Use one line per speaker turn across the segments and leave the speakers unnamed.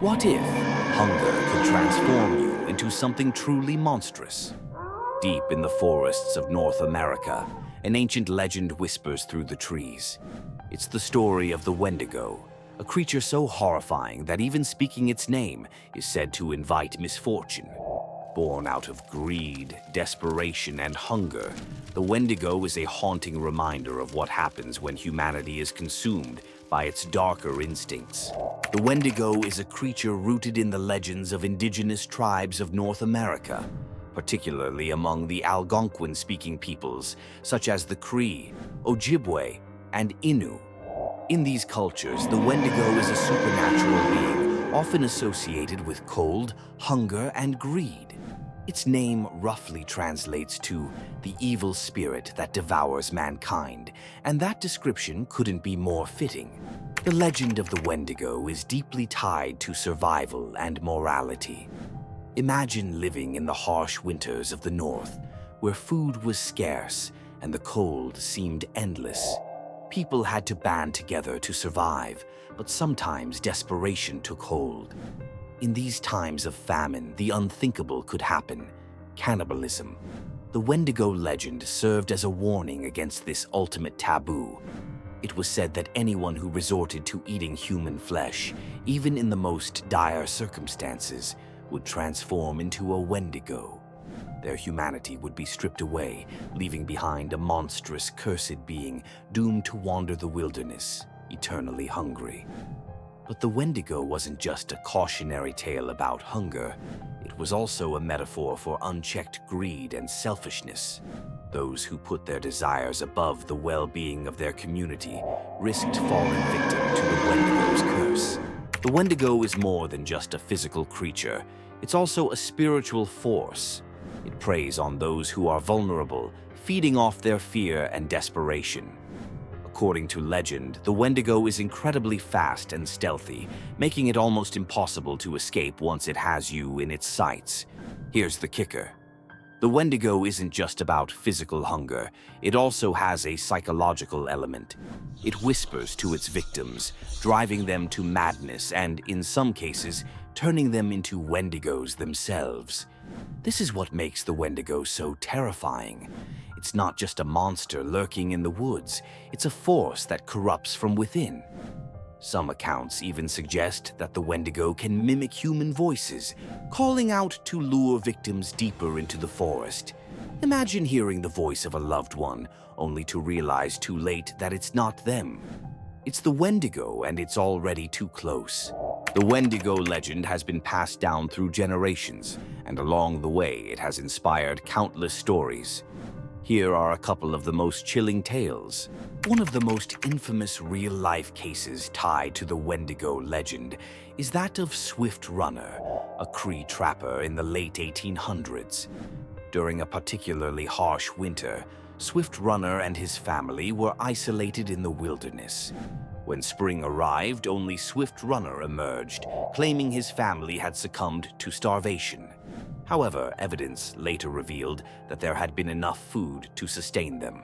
What if hunger could transform you into something truly monstrous? Deep in the forests of North America, an ancient legend whispers through the trees. It's the story of the Wendigo, a creature so horrifying that even speaking its name is said to invite misfortune. Born out of greed, desperation, and hunger, the Wendigo is a haunting reminder of what happens when humanity is consumed by its darker instincts. The Wendigo is a creature rooted in the legends of indigenous tribes of North America, particularly among the Algonquian-speaking peoples such as the Cree, Ojibwe, and Innu. In these cultures, the Wendigo is a supernatural being, often associated with cold, hunger, and greed. Its name roughly translates to the evil spirit that devours mankind, and that description couldn't be more fitting. The legend of the Wendigo is deeply tied to survival and morality. Imagine living in the harsh winters of the North, where food was scarce and the cold seemed endless. People had to band together to survive, but sometimes desperation took hold. In these times of famine, the unthinkable could happen: cannibalism. The Wendigo legend served as a warning against this ultimate taboo. It was said that anyone who resorted to eating human flesh, even in the most dire circumstances, would transform into a Wendigo. Their humanity would be stripped away, leaving behind a monstrous, cursed being doomed to wander the wilderness, eternally hungry. But the Wendigo wasn't just a cautionary tale about hunger. It was also a metaphor for unchecked greed and selfishness. Those who put their desires above the well-being of their community risked falling victim to the Wendigo's curse. The Wendigo is more than just a physical creature. It's also a spiritual force. It preys on those who are vulnerable, feeding off their fear and desperation. According to legend, the Wendigo is incredibly fast and stealthy, making it almost impossible to escape once it has you in its sights. Here's the kicker. The Wendigo isn't just about physical hunger, it also has a psychological element. It whispers to its victims, driving them to madness and, in some cases, turning them into Wendigos themselves. This is what makes the Wendigo so terrifying. It's not just a monster lurking in the woods, it's a force that corrupts from within. Some accounts even suggest that the Wendigo can mimic human voices, calling out to lure victims deeper into the forest. Imagine hearing the voice of a loved one, only to realize too late that it's not them. It's the Wendigo, and it's already too close. The Wendigo legend has been passed down through generations, and along the way it has inspired countless stories. Here are a couple of the most chilling tales. One of the most infamous real-life cases tied to the Wendigo legend is that of Swift Runner, a Cree trapper in the late 1800s. During a particularly harsh winter, Swift Runner and his family were isolated in the wilderness. When spring arrived, only Swift Runner emerged, claiming his family had succumbed to starvation. However, evidence later revealed that there had been enough food to sustain them.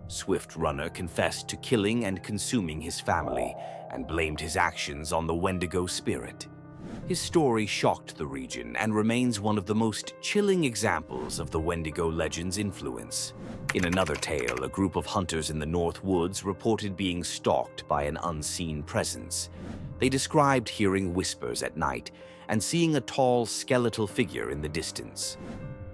Swift Runner confessed to killing and consuming his family and blamed his actions on the Wendigo spirit. His story shocked the region and remains one of the most chilling examples of the Wendigo legend's influence. In another tale, a group of hunters in the North Woods reported being stalked by an unseen presence. They described hearing whispers at night and seeing a tall, skeletal figure in the distance.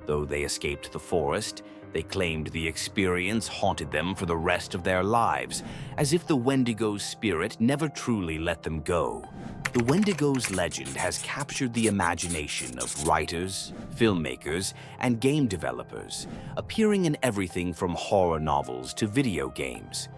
Though they escaped the forest, they claimed the experience haunted them for the rest of their lives, as if the Wendigo's spirit never truly let them go. The Wendigo's legend has captured the imagination of writers, filmmakers, and game developers, appearing in everything from horror novels to video games.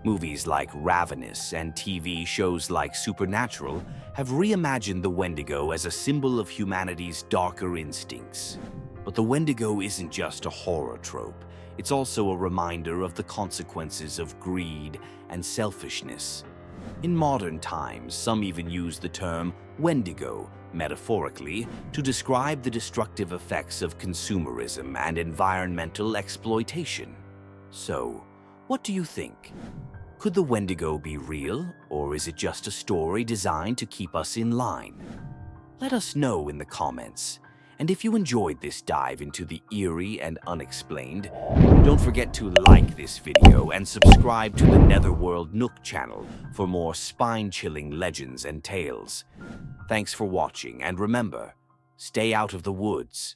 Movies like Ravenous and TV shows like Supernatural have reimagined the Wendigo as a symbol of humanity's darker instincts. But the Wendigo isn't just a horror trope. It's also a reminder of the consequences of greed and selfishness. In modern times, some even use the term Wendigo, metaphorically, to describe the destructive effects of consumerism and environmental exploitation. So, what do you think? Could the Wendigo be real, or is it just a story designed to keep us in line? Let us know in the comments. And if you enjoyed this dive into the eerie and unexplained, don't forget to like this video and subscribe to the Netherworld Nook channel for more spine-chilling legends and tales. Thanks for watching, and remember, stay out of the woods